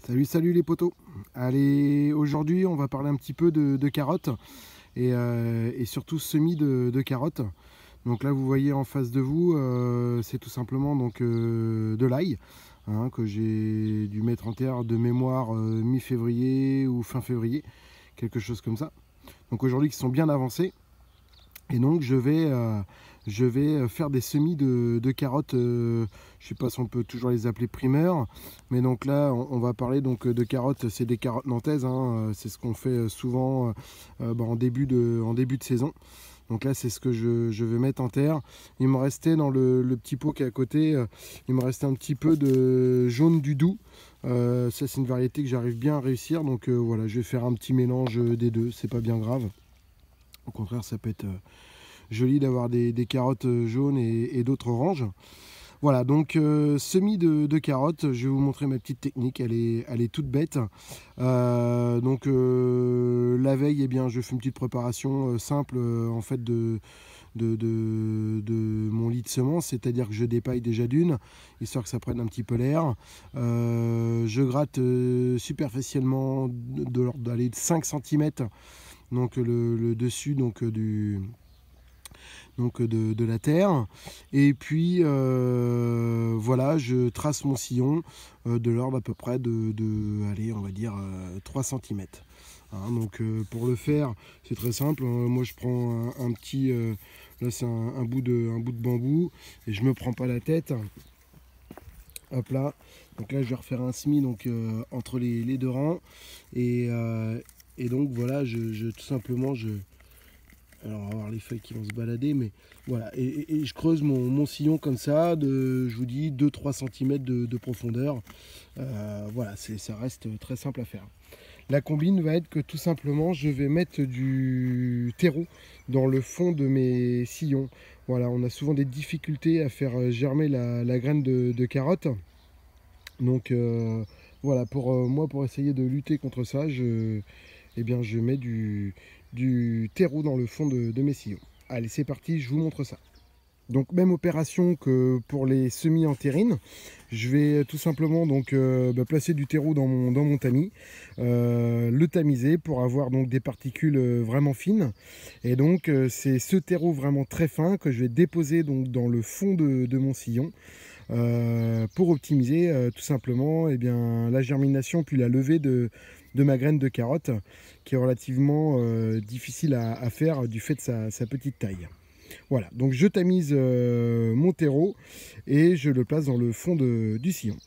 Salut les potos. Allez, aujourd'hui on va parler un petit peu de carottes et surtout semis de carottes. Donc là vous voyez en face de vous, c'est tout simplement donc de l'ail que j'ai dû mettre en terre de mémoire mi-février ou fin février, quelque chose comme ça. Donc aujourd'hui qui sont bien avancés. Et donc je vais faire des semis de carottes, je ne sais pas si on peut toujours les appeler primeurs, mais donc là on va parler donc de carottes, c'est des carottes nantaises, c'est ce qu'on fait souvent en début de saison. Donc là c'est ce que je vais mettre en terre. Il me restait dans le petit pot qui est à côté, il me restait un petit peu de jaune du doux. Ça c'est une variété que j'arrive bien à réussir, donc voilà, je vais faire un petit mélange des deux, c'est pas bien grave. Au contraire, ça peut être joli d'avoir des carottes jaunes et d'autres oranges. Voilà, donc semis de carottes, je vais vous montrer ma petite technique, elle est toute bête. La veille, eh bien, je fais une petite préparation simple en fait de mon lit de semences, c'est-à-dire que je dépaille déjà d'une, histoire que ça prenne un petit peu l'air. Je gratte superficiellement de l'ordre d'aller de 5 cm, donc le dessus donc, de la terre, et puis voilà, je trace mon sillon de l'ordre à peu près allez, on va dire 3 cm. Donc pour le faire, c'est très simple. Moi je prends un petit, là c'est un bout de bambou, et je me prends pas la tête. Hop là, donc là je vais refaire un semis donc, entre les deux rangs, et donc voilà, tout simplement alors on va voir les feuilles qui vont se balader, mais voilà, et je creuse mon sillon comme ça, je vous dis 2-3 cm de profondeur. Voilà, ça reste très simple à faire. La combine va être que tout simplement je vais mettre du terreau dans le fond de mes sillons. Voilà, on a souvent des difficultés à faire germer la graine de carotte. Donc voilà, moi pour essayer de lutter contre ça, eh bien, je mets du terreau dans le fond de mes sillons. Allez, c'est parti, je vous montre ça. Donc même opération que pour les semis en terrine. Je vais tout simplement donc placer du terreau dans mon tamis, le tamiser pour avoir donc des particules vraiment fines. Et donc c'est ce terreau vraiment très fin que je vais déposer donc dans le fond de mon sillon. Pour optimiser tout simplement la germination puis la levée de ma graine de carotte, qui est relativement difficile à faire du fait de sa petite taille. Voilà, donc je tamise mon terreau et je le place dans le fond du sillon.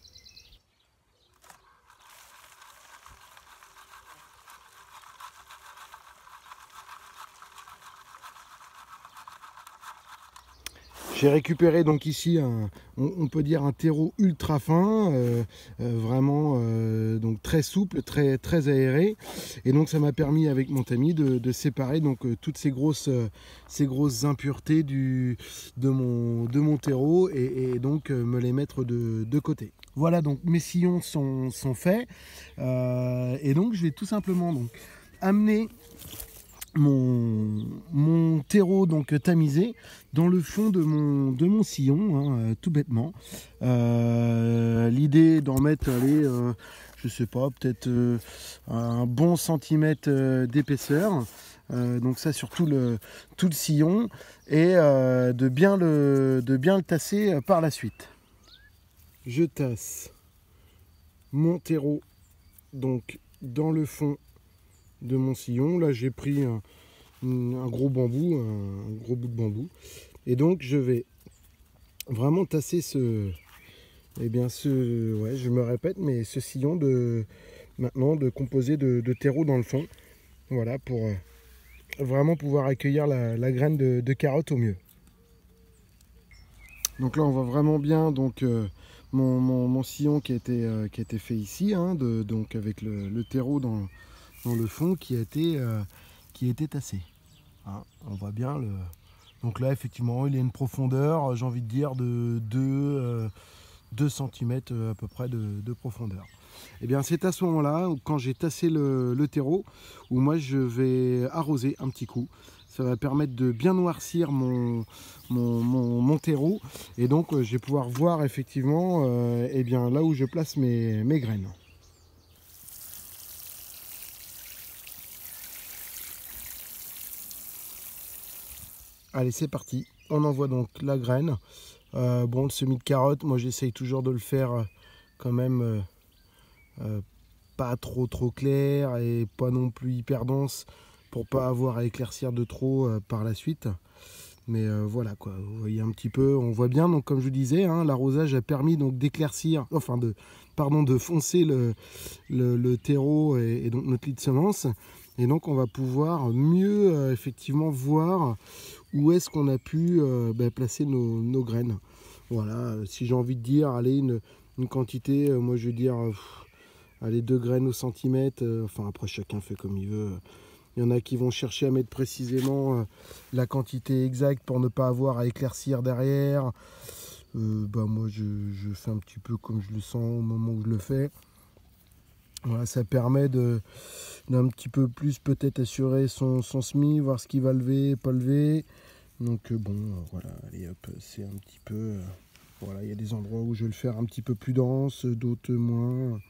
J'ai récupéré donc ici on peut dire un terreau ultra fin, vraiment donc très souple, très aéré, et donc ça m'a permis avec mon tamis de séparer donc toutes ces grosses impuretés de mon terreau, et donc me les mettre de côté. Voilà, donc mes sillons sont faits, et donc je vais tout simplement donc amener mon terreau donc tamisé dans le fond de mon sillon, tout bêtement. L'idée est d'en mettre, allez, je sais pas, peut-être un bon centimètre d'épaisseur. Donc ça sur tout le sillon, et de bien le tasser par la suite. Je tasse mon terreau donc dans le fond de mon sillon. Là j'ai pris un gros bambou, un gros bout de bambou, et donc je vais vraiment tasser ouais, je me répète, mais ce sillon maintenant composé de terreau dans le fond. Voilà, pour vraiment pouvoir accueillir la graine de carotte au mieux. Donc là on voit vraiment bien donc mon sillon qui a été fait ici, donc avec le terreau dans le fond qui a été tassé. On voit bien donc là effectivement il y a une profondeur, j'ai envie de dire de 2 cm à peu près de profondeur. Et bien c'est à ce moment là, quand j'ai tassé le terreau, où moi je vais arroser un petit coup. Ça va permettre de bien noircir mon terreau, et donc je vais pouvoir voir effectivement là où je place mes graines. Allez, c'est parti. On envoie donc la graine. Bon, le semis de carottes, moi j'essaye toujours de le faire quand même pas trop clair et pas non plus hyper dense pour pas avoir à éclaircir de trop par la suite. Mais voilà quoi, vous voyez un petit peu, on voit bien, donc comme je vous disais, hein, l'arrosage a permis donc d'éclaircir, enfin de foncer le terreau et donc notre lit de semences. Et donc on va pouvoir mieux effectivement voir où est-ce qu'on a pu placer nos graines. Voilà, si j'ai envie de dire, allez, une quantité, moi je vais dire, allez, 2 graines au centimètre, enfin après chacun fait comme il veut. Il y en a qui vont chercher à mettre précisément la quantité exacte pour ne pas avoir à éclaircir derrière. Moi je fais un petit peu comme je le sens au moment où je le fais. Voilà, ça permet d'un petit peu plus peut-être assurer son semis, voir ce qu'il va lever, pas lever. Donc voilà, allez hop, c'est un petit peu... voilà, il y a des endroits où je vais le faire un petit peu plus dense, d'autres moins.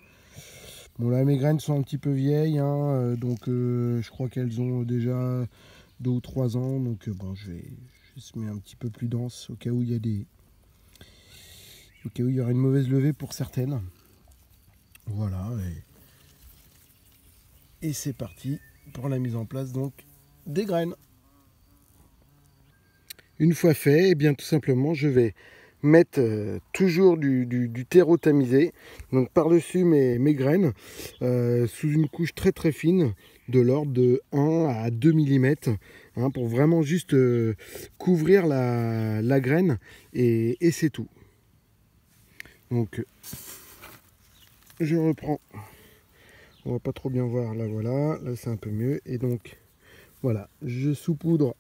Bon là mes graines sont un petit peu vieilles, hein, donc je crois qu'elles ont déjà 2 ou 3 ans. Donc je vais semer un petit peu plus dense au cas où il y a au cas où il y aura une mauvaise levée pour certaines. Voilà, et c'est parti pour la mise en place donc des graines. Une fois fait, eh bien tout simplement je vais mettre toujours du terreau tamisé donc par-dessus mes graines sous une couche très fine de l'ordre de 1 à 2 mm hein, pour vraiment juste couvrir la graine et c'est tout. Donc je reprends, on va pas trop bien voir, là voilà, là c'est un peu mieux, et donc voilà, je saupoudre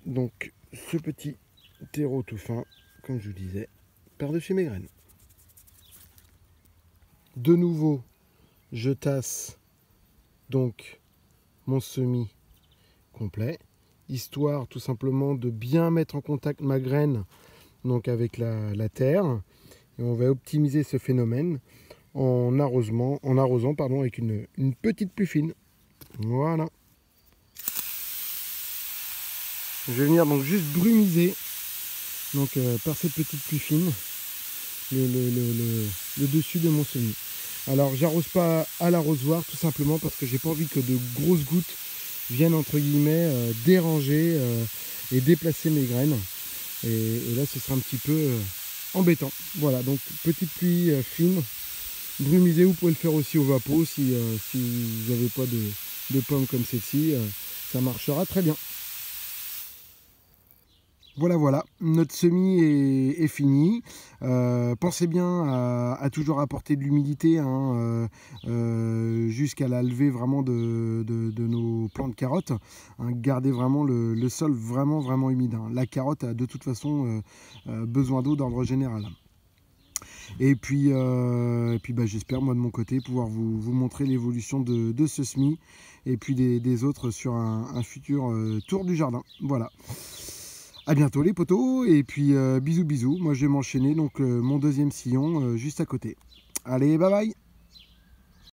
donc ce petit terreau tout fin, comme je vous disais, par-dessus mes graines. De nouveau, je tasse donc mon semis complet, histoire tout simplement de bien mettre en contact ma graine donc avec la terre. Et on va optimiser ce phénomène en arrosant avec une petite pluie fine. Voilà. Je vais venir donc juste brumiser donc, par cette petite pluie fine le dessus de mon semis. Alors j'arrose pas à l'arrosoir tout simplement parce que j'ai pas envie que de grosses gouttes viennent entre guillemets déranger et déplacer mes graines. Et là ce sera un petit peu embêtant. Voilà, donc petite pluie fine, brumisée. Vous pouvez le faire aussi au vapeau si vous n'avez pas de pommes comme celle-ci, ça marchera très bien. Voilà, notre semis est fini. Pensez bien à toujours apporter de l'humidité hein, jusqu'à la levée vraiment de nos plants de carottes. Hein, gardez vraiment le sol vraiment humide. Hein. La carotte a de toute façon besoin d'eau d'ordre général. Et puis j'espère moi de mon côté pouvoir vous montrer l'évolution de ce semis et puis des autres sur un futur tour du jardin. Voilà. A bientôt les potos, et puis bisous. Moi je vais m'enchaîner donc mon deuxième sillon juste à côté. Allez, bye bye.